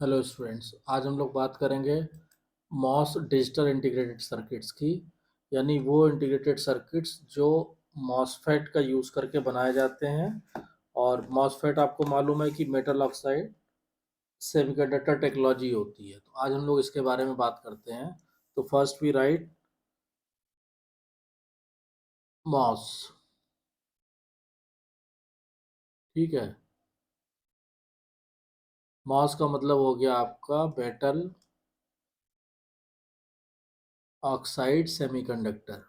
Hello students, आज हम लोग बात करेंगे मॉस डिजिटल इंटीग्रेटेड सर्किट्स की। यानी वो इंटीग्रेटेड सर्किट्स जो मॉसफेट का यूज़ करके बनाए जाते हैं। और मॉसफेट आपको मालूम है कि मेटल ऑक्साइड सेमीकंडक्टर टेक्नोलॉजी होती है। तो आज हम लोग इसके बारे में बात करते हैं। तो फर्स्ट वी राइट मॉस। ठीक है। मॉस का मतलब हो गया आपका metal oxide semiconductor.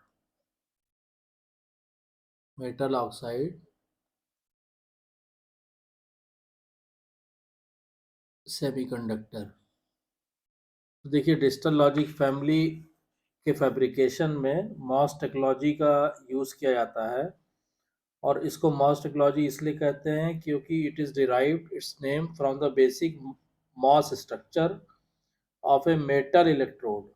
Metal oxide semiconductor. तो देखिए, डिजिटल लॉजिक फैमिली के फैब्रिकेशन में मॉस टेक्नोलॉजी का यूज़ किया जाता है। और इसको मॉस टेक्नोलॉजी इसलिए कहते हैं क्योंकि it is derived its name from the basic MOS structure of a metal electrode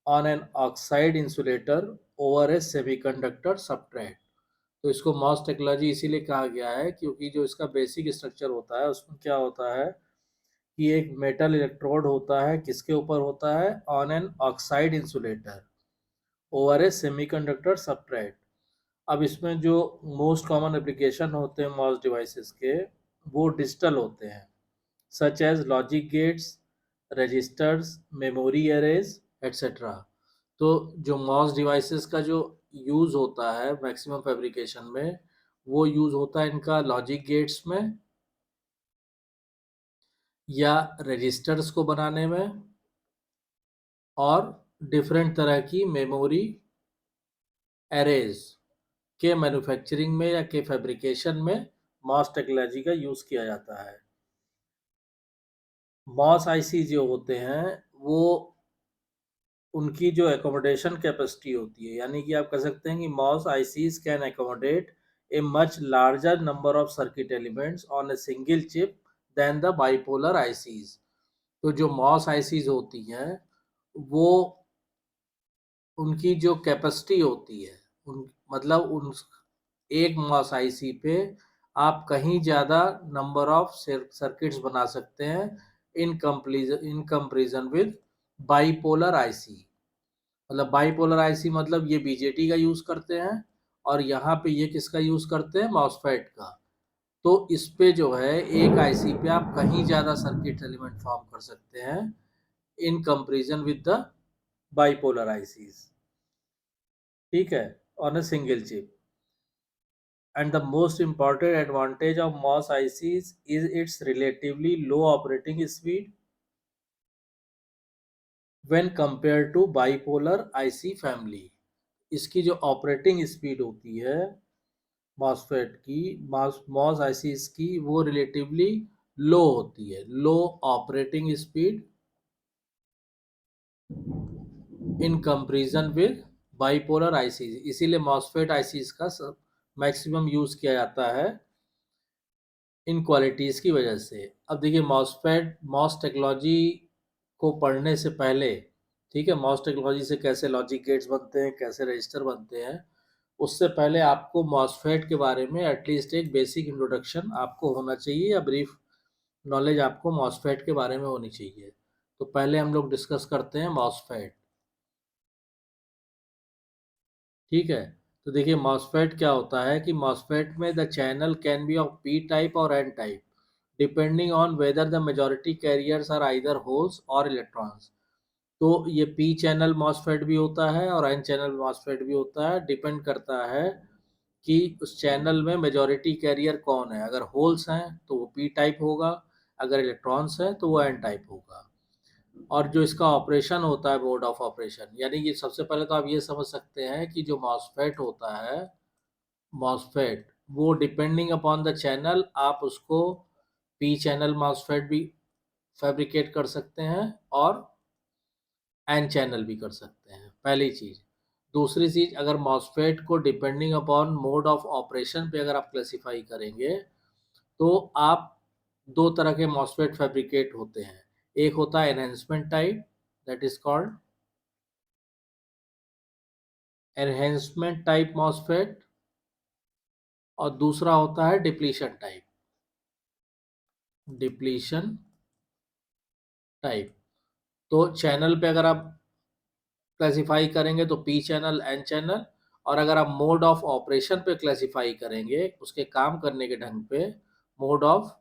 on an oxide insulator over a semiconductor substrate. तो इसको मॉस टेक्नोलॉजी इसीलिए कहा गया है क्योंकि जो इसका बेसिक स्ट्रक्चर होता है उसमें क्या होता है कि एक मेटल इलेक्ट्रोड होता है। किसके ऊपर होता है? On an oxide insulator over a semiconductor substrate. अब इसमें जो मोस्ट कॉमन एप्लीकेशन होते हैं मॉस डिवाइसेस के, वो डिजिटल होते हैं, such as logic gates, registers, memory arrays et cetera. तो जो मॉस डिवाइसेस का जो यूज़ होता है मैक्सिमम फैब्रिकेशन में, वो यूज़ होता है इनका लॉजिक गेट्स में या रजिस्टर्स को बनाने में, और डिफरेंट तरह की मेमोरी एरेज के मैन्युफैक्चरिंग में या के फैब्रिकेशन में मॉस टेक्नोलॉजी का यूज़ किया जाता है। मॉस आईसी जो होते हैं वो, उनकी जो एकोमोडेशन कैपेसिटी होती है, यानी कि आप कह सकते हैं कि MOS ICs can accommodate a much larger number of circuit elements on a single chip than the bipolar ICs. तो जो मॉस आईसीज होती हैं वो, उनकी जो कैपेसिटी होती है, उन मतलब उन एक मॉस आईसी पे आप कहीं ज़्यादा नंबर ऑफ सर्किट्स बना सकते हैं इन कंपेरिजन विद बाईपोलर आईसी। मतलब बाईपोलर आईसी मतलब ये बीजेटी का यूज़ करते हैं, और यहाँ पे ये किसका यूज़ करते हैं? मॉसफेट का। तो इस पे जो है एक आईसी पे आप कहीं ज़्यादा सर्किट एलिमेंट फॉर्म कर सकते हैं इन comparison with the bipolar ICs. ठीक है, on a single chip. And the most important advantage of MOS ICs is its relatively low operating speed when compared to bipolar IC family। इसकी जो operating speed होती है MOSFET की, moss ICs की, वो relatively low होती है, low operating speed in comparison with bipolar ICs. इसीलिए मॉसफेट आईसीज का मैक्सिमम यूज किया जाता है इन क्वालिटीज़ की वजह से। अब देखिए, मॉस टेक्नोलॉजी को पढ़ने से पहले, ठीक है, मॉस टेक्नोलॉजी से कैसे लॉजिक गेट्स बनते हैं, कैसे रजिस्टर बनते हैं, उससे पहले आपको मॉसफेट के बारे में एटलीस्ट एक बेसिक इंट्रोडक्शन आपको होना चाहिए, या ब्रीफ नॉलेज आपको मॉसफेट के बारे में होनी चाहिए। तो पहले हम लोग डिस्कस करते हैं मॉसफेट। ठीक है। तो देखिए, मॉसफेट क्या होता है कि मॉसफेट में the channel can be of P type और N type depending on whether the majority carriers are either holes और इलेक्ट्रॉन्स। तो ये पी चैनल मॉसफेट भी होता है और एन चैनल मॉसफेट भी होता है। डिपेंड करता है कि उस चैनल में मेजॉरिटी कैरियर कौन है। अगर होल्स हैं तो वो पी टाइप होगा, अगर इलेक्ट्रॉन्स हैं तो वो एन टाइप होगा। और जो इसका ऑपरेशन होता है, मोड ऑफ ऑपरेशन, यानी कि सबसे पहले तो आप ये समझ सकते हैं कि जो मॉसफेट होता है, मॉसफेट, वो डिपेंडिंग अपॉन द चैनल आप उसको पी चैनल मॉसफेट भी फैब्रिकेट कर सकते हैं और एन चैनल भी कर सकते हैं, पहली चीज़। दूसरी चीज़, अगर मॉसफेट को depending upon mode of operation पे अगर आप क्लासीफाई करेंगे, तो आप दो तरह के मॉसफेट फैब्रिकेट होते हैं। एक होता है enhancement type, that is called enhancement type MOSFET, और दूसरा होता है डिप्लीशन टाइप, डिप्लीशन टाइप। तो चैनल पे अगर आप क्लासिफाई करेंगे तो पी चैनल, एन चैनल, और अगर आप मोड ऑफ ऑपरेशन पे क्लासिफाई करेंगे, उसके काम करने के ढंग पे, मोड ऑफ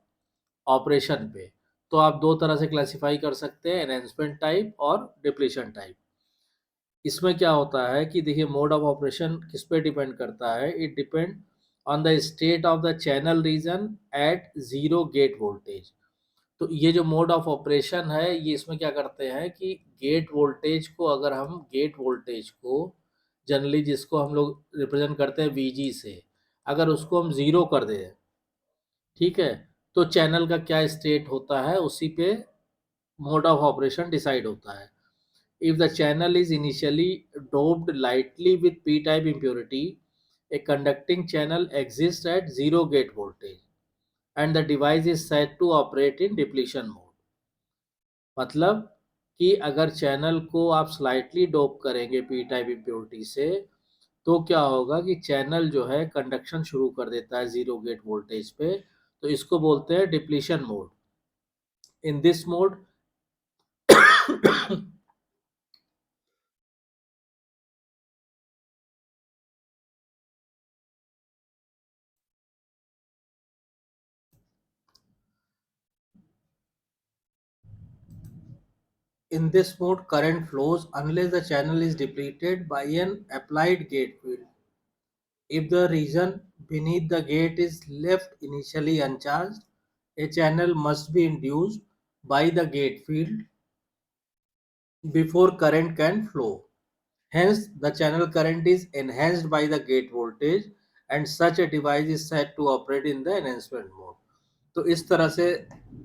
ऑपरेशन पे, तो आप दो तरह से क्लासिफाई कर सकते हैं, एनहेंसमेंट टाइप और डिप्लीशन टाइप। इसमें क्या होता है कि देखिए मोड ऑफ ऑपरेशन किस पे डिपेंड करता है, it depend on the state of the channel region at zero gate voltage. तो ये जो मोड ऑफ ऑपरेशन है, ये इसमें क्या करते हैं कि गेट वोल्टेज को, अगर हम गेट वोल्टेज को जनरली जिसको हम लोग रिप्रेजेंट करते हैं वीजी से, अगर उसको हम ज़ीरो कर दें, ठीक है, तो चैनल का क्या स्टेट होता है उसी पे मोड ऑफ ऑपरेशन डिसाइड होता है। If the channel is initially doped lightly with P type impurity, a conducting channel exists at zero gate voltage and the device is set to operate in depletion mode। मतलब कि अगर channel को आप slightly dope करेंगे P type impurity से, तो क्या होगा कि चैनल जो है कंडक्शन शुरू कर देता है जीरो गेट वोल्टेज पे, तो इसको बोलते हैं depletion mode. In this mode in this mode current flows unless the channel is depleted by an applied gate field. If the region beneath the gate is left initially uncharged, a channel must be induced by the gate field before current can flow. Hence, the channel current is enhanced by the gate voltage and such a device is set to operate in the enhancement mode. तो इस तरह से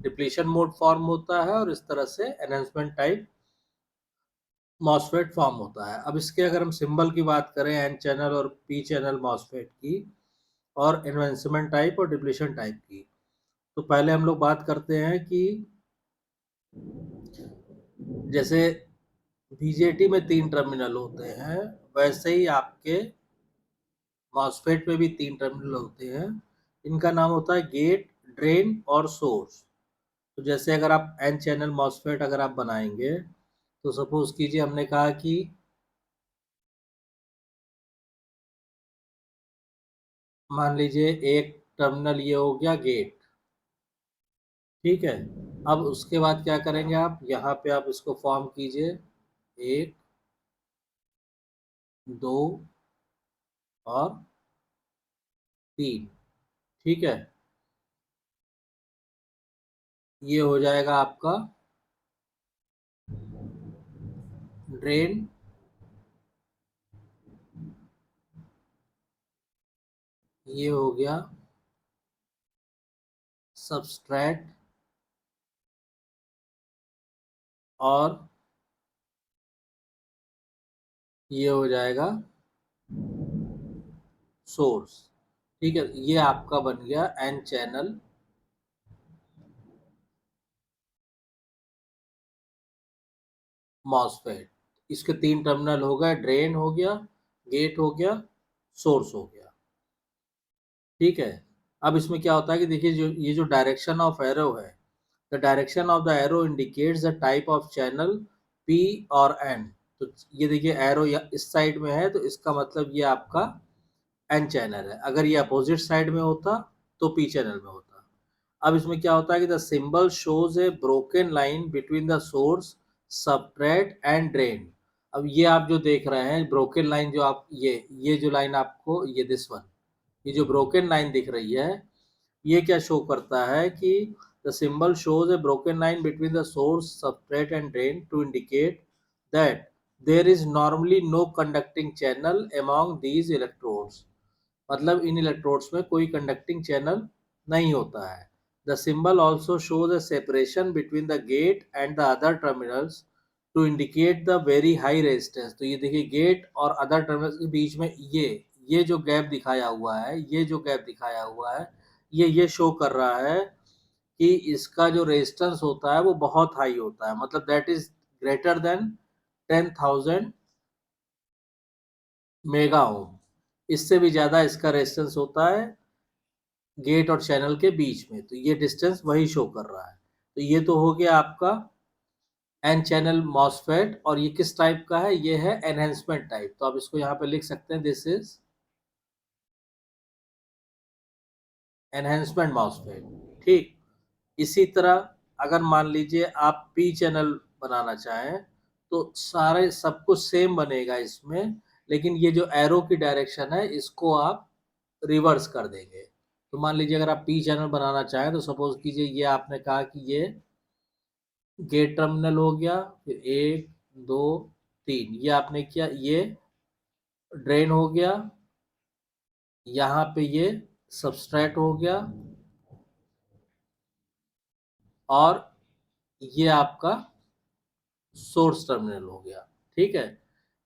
depletion mode form होता है और इस तरह से एनहेंसमेंट टाइप मॉसफेट फॉर्म होता है। अब इसके अगर हम सिंबल की बात करें एन चैनल और पी चैनल मॉसफेट की, और एनहेंसमेंट टाइप और डिप्लीशन टाइप की, तो पहले हम लोग बात करते हैं कि जैसे बीजेटी में 3 टर्मिनल होते हैं, वैसे ही आपके मॉसफेट में भी 3 टर्मिनल होते हैं। इनका नाम होता है गेट, ड्रेन और सोर्स। तो जैसे अगर आप एन चैनल मॉसफेट अगर आप बनाएंगे, तो सपोज कीजिए हमने कहा कि मान लीजिए एक टर्मिनल ये हो गया गेट, ठीक है। अब उसके बाद क्या करेंगे, आप यहाँ पे आप इसको फॉर्म कीजिए, 1, 2 और 3, ठीक है। ये हो जाएगा आपका ड्रेन, ये हो गया सबस्ट्रैट, और ये हो जाएगा सोर्स, ठीक है। ये आपका बन गया एन चैनल मॉसफेट। इसके 3 टर्मिनल हो गए, ड्रेन हो गया, गेट हो गया, सोर्स हो गया, ठीक है। अब इसमें क्या होता है कि देखिए जो ये जो डायरेक्शन ऑफ एरो है, the direction of the arrow indicates the type of channel P और एन। तो ये देखिए एरो इस साइड में है, तो इसका मतलब ये आपका एन चैनल है। अगर ये अपोजिट साइड में होता तो पी चैनल में होता। अब इसमें क्या होता है कि the symbol shows a broken line between the source, subtract and drain. अब ये आप जो देख रहे हैं ब्रोकन लाइन, जो आप ये जो लाइन आपको, ये दिस वन, ये जो ब्रोकन लाइन दिख रही है, ये क्या शो करता है कि the symbol shows a broken line between the source, subtract and drain to indicate that there is normally no conducting channel among these electrodes. मतलब इन इलेक्ट्रोड्स में कोई कंडक्टिंग चैनल नहीं होता है। The symbol also shows a separation between the gate and the other terminals to indicate the very high resistance. तो ये देखिए गेट और अदर टर्मिनल्स के बीच में ये जो गैप दिखाया हुआ है, ये जो गैप दिखाया हुआ है, ये शो कर रहा है कि इसका जो रेजिस्टेंस होता है वो बहुत हाई होता है, मतलब that is greater than 10,000 mega ohm. इससे भी ज़्यादा इसका रेजिस्टेंस होता है गेट और चैनल के बीच में। तो ये डिस्टेंस वही शो कर रहा है। तो ये तो हो गया आपका एन चैनल मॉसफेट, और ये किस टाइप का है, ये है एनहेंसमेंट टाइप। तो आप इसको यहाँ पे लिख सकते हैं, दिस इज एनहेंसमेंट मॉसफेट। ठीक, इसी तरह अगर मान लीजिए आप पी चैनल बनाना चाहें, तो सारे सब कुछ सेम बनेगा इसमें, लेकिन ये जो एरो की डायरेक्शन है इसको आप रिवर्स कर देंगे। तो मान लीजिए अगर आप पी चैनल बनाना चाहें, तो सपोज कीजिए ये आपने कहा कि ये गेट टर्मिनल हो गया, फिर एक, दो, तीन, ये आपने किया, ये ड्रेन हो गया, यहाँ पे ये सबस्ट्रैट हो गया, और ये आपका सोर्स टर्मिनल हो गया। ठीक है,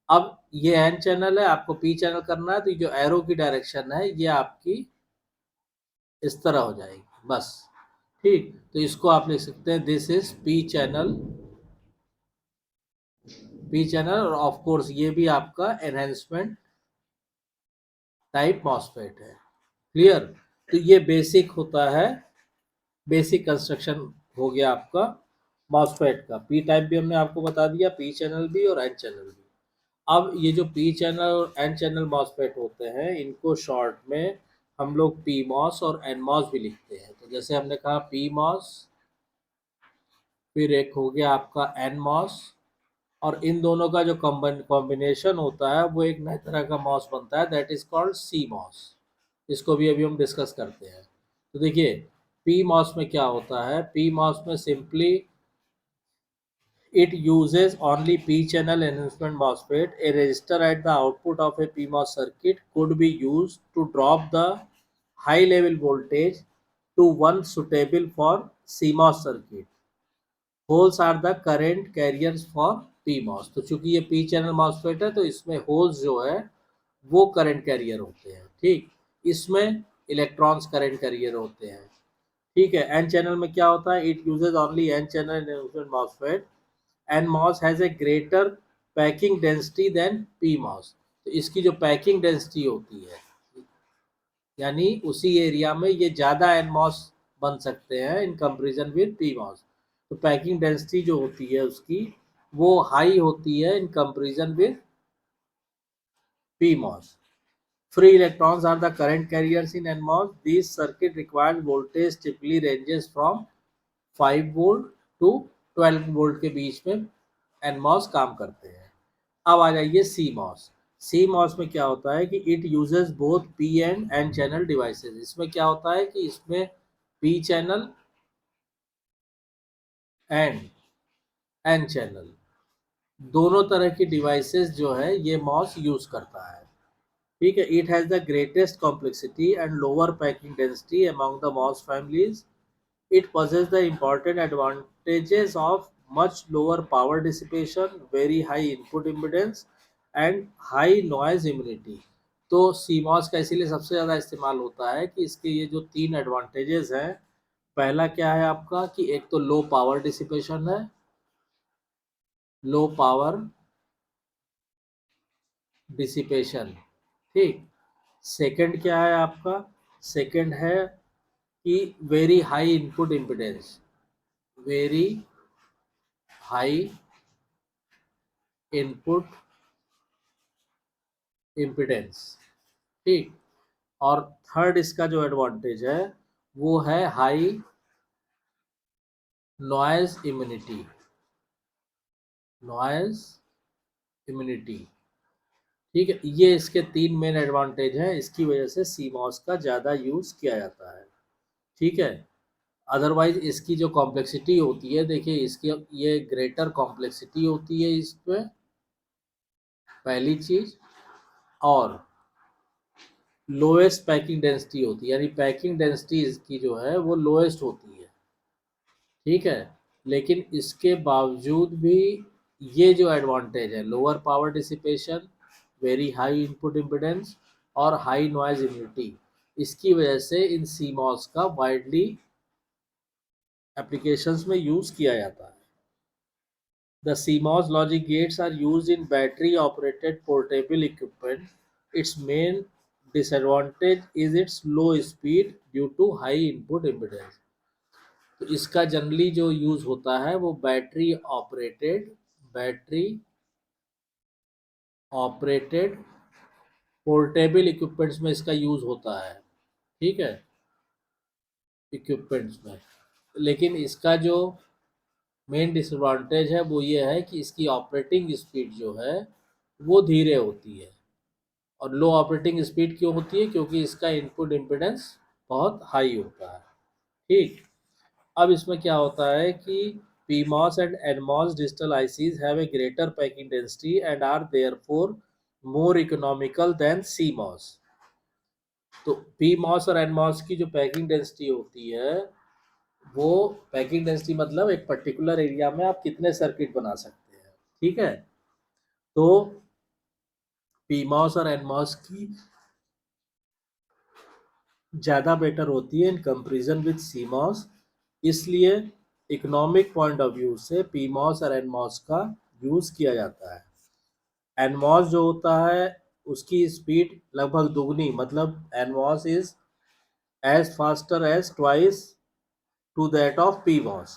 अब ये एन चैनल है, आपको पी चैनल करना है, तो जो एरो की डायरेक्शन है ये आपकी इस तरह हो जाएगी बस। ठीक, तो इसको आप लिख सकते हैं, this is P channel, P channel, और ऑफ कोर्स ये भी आपका एनहेंसमेंट टाइप मॉसफेट है। क्लियर? तो ये बेसिक होता है, बेसिक कंस्ट्रक्शन हो गया आपका मॉसफेट का। पी टाइप भी हमने आपको बता दिया, पी चैनल भी और एन चैनल भी। अब ये जो पी चैनल और एन चैनल मॉसफेट होते हैं, इनको शॉर्ट में हम लोग पी मॉस और एन मॉस भी लिखते हैं। तो जैसे हमने कहा पी मॉस, फिर एक हो गया आपका एन मॉस, और इन दोनों का जो कॉम्बिनेशन होता है वो एक नए तरह का मॉस बनता है, that is called CMOS. इसको भी अभी हम डिस्कस करते हैं। तो देखिए, पी मॉस में क्या होता है, पी मॉस में simply it uses only P-channel enhancement MOSFET. A resistor at the output of a PMOS circuit could be used to drop the high level voltage to one suitable for CMOS circuit. Holes are the current carriers for PMOS. तो चूंकि ये P channel MOSFET है, तो इसमें holes जो है वो current career होते हैं। ठीक, इसमें इलेक्ट्रॉन्स करंट कैरियर होते हैं। ठीक है, एन चैनल में क्या होता है, it uses only N channel MOSFET, and MOS has a greater packing density than P MOS. तो इसकी जो पैकिंग डेंसिटी होती है, यानी उसी एरिया में ये ज़्यादा एन मॉस बन सकते हैं इन कंपेरिजन विद पी मॉस। तो पैकिंग डेंसिटी जो होती है उसकी, वो हाई होती है इन comparison with P MOS. Free electrons are the current carriers in NMOS. This circuit requires voltage typically ranges from 5 volt to 12 volt के बीच में NMOS काम करते हैं। अब आ जाइए सी मॉस। सी मॉस में क्या होता है कि it uses both P and N channel devices. इसमें क्या होता है कि इसमें P channel and N channel दोनों तरह की डिवाइसेस जो है ये मॉस यूज करता है। ठीक है, it has the greatest complexity and lower packing density among the MOS families. It possesses the important advantages of much lower power dissipation, very high input impedance and high noise immunity। तो CMOS का इसीलिए सबसे ज़्यादा इस्तेमाल होता है कि इसके ये जो तीन एडवांटेजेस हैं, पहला क्या है आपका कि एक तो लो पावर डिसिपेशन है, लो पावर डिसिपेशन। ठीक, सेकंड क्या है आपका, सेकंड है कि very high input impedance, very high input impedance. ठीक, और थर्ड इसका जो एडवांटेज है वो है high noise immunity, noise immunity. ठीक है, ये इसके तीन मेन एडवांटेज हैं, इसकी वजह से सीमॉस का ज़्यादा यूज़ किया जाता है। ठीक है, अदरवाइज इसकी जो कॉम्प्लेक्सिटी होती है, देखिए इसकी ये ग्रेटर कॉम्प्लेक्सिटी होती है इसमें, पहली चीज़, और लोएस्ट पैकिंग डेंसिटी होती है, यानी पैकिंग डेंसिटी इसकी जो है वो लोएस्ट होती है। ठीक है, लेकिन इसके बावजूद भी ये जो एडवांटेज है, lower power dissipation, very high input impedance और हाई नॉइज इम्यूनिटी, इसकी वजह से इन सीमॉस का वाइडली एप्लीकेशंस में यूज़ किया जाता है। The CMOS logic gates are use in battery operated portable equipment. Its main disadvantage is its low speed due to high input impedance। तो इसका जनरली जो यूज़ होता है वो बैटरी ऑपरेटेड पोर्टेबल इक्विपमेंट्स में इसका यूज़ होता है, ठीक है, इक्विपमेंट्स में। लेकिन इसका जो मेन डिसएडवांटेज है वो ये है कि इसकी ऑपरेटिंग स्पीड जो है वो धीरे होती है। और लो ऑपरेटिंग स्पीड क्यों होती है? क्योंकि इसका इनपुट इम्पीडेंस बहुत हाई होता है, ठीक। अब इसमें क्या होता है कि PMOS and NMOS digital ICs have a greater packing density and are therefore more economical than CMOS। तो PMOS और NMOS की जो पैकिंग डेंसिटी होती है, वो पैकिंग डेंसिटी मतलब एक पर्टिकुलर एरिया में आप कितने सर्किट बना सकते हैं, ठीक है। तो PMOS और NMOS की ज़्यादा बेटर होती है इन कंपेरिजन विद CMOS। इसलिए इकोनॉमिक पॉइंट ऑफ व्यू से PMOS और NMOS का यूज़ किया जाता है। NMOS जो होता है उसकी स्पीड लगभग दुगनी, मतलब NMOS is as faster as twice to that of PMOS।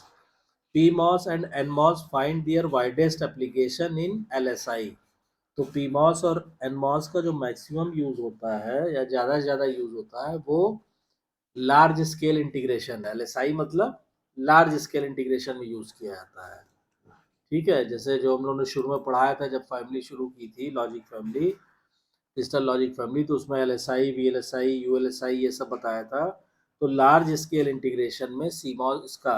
PMOS and NMOS find their widest application in LSI। तो PMOS और NMOS का जो मैक्सिमम यूज़ होता है या ज़्यादा से ज़्यादा यूज़ होता है वो लार्ज स्केल इंटीग्रेशन है। LSI मतलब लार्ज स्केल इंटीग्रेशन में यूज़ किया जाता है, ठीक है। जैसे जो हम लोगों ने शुरू में पढ़ाया था जब फैमिली शुरू की थी, logic family, digital logic family, तो उसमें LSI, VLSI, ULSI ये सब बताया था। तो लार्ज स्केल इंटीग्रेशन में CMOS इसका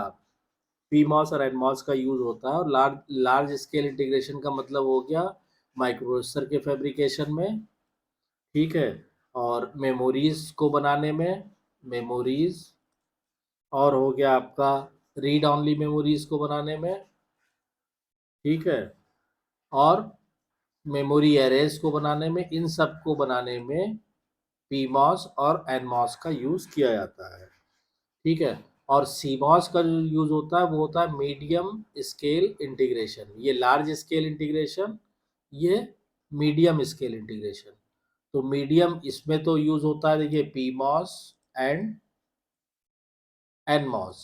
PMOS और NMOS का यूज़ होता है। और लार्ज स्केल इंटीग्रेशन का मतलब हो गया माइक्रो प्रोसेसर के फैब्रिकेशन में, ठीक है, और मेमोरीज को बनाने में, मेमोरीज, और हो गया आपका रीड ऑनली मेमोरीज को बनाने में, ठीक है, और मेमोरी एरेज को बनाने में, इन सब को बनाने में PMOS और NMOS का यूज़ किया जाता है, ठीक है। और CMOS का जो यूज़ होता है वो होता है मीडियम स्केल इंटीग्रेशन। ये लार्ज स्केल इंटीग्रेशन, ये मीडियम स्केल इंटीग्रेशन। तो मीडियम इसमें तो यूज़ होता है, देखिए, PMOS एंड NMOS,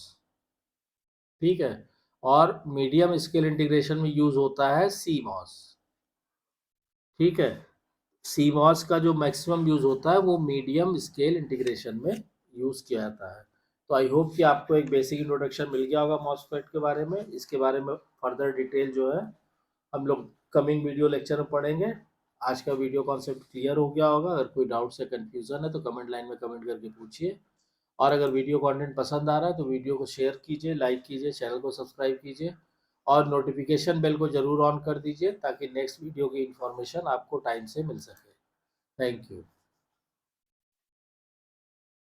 ठीक है। और मीडियम स्केल इंटीग्रेशन में यूज़ होता है CMOS, ठीक है। CMOS का जो मैक्सिमम यूज़ होता है वो मीडियम स्केल इंटीग्रेशन में यूज़ किया जाता है। तो आई होप कि आपको एक बेसिक इंट्रोडक्शन मिल गया होगा MOSFET के बारे में। इसके बारे में फर्दर डिटेल जो है हम लोग कमिंग वीडियो लेक्चर में पढ़ेंगे। आज का वीडियो कॉन्सेप्ट क्लियर हो गया होगा। अगर कोई डाउट या कन्फ्यूज़न है तो कमेंट लाइन में कमेंट करके पूछिए। और अगर वीडियो कंटेंट पसंद आ रहा है तो वीडियो को शेयर कीजिए, लाइक कीजिए, चैनल को सब्सक्राइब कीजिए और नोटिफिकेशन बेल को ज़रूर ऑन कर दीजिए ताकि नेक्स्ट वीडियो की इन्फॉर्मेशन आपको टाइम से मिल सके। Thank you.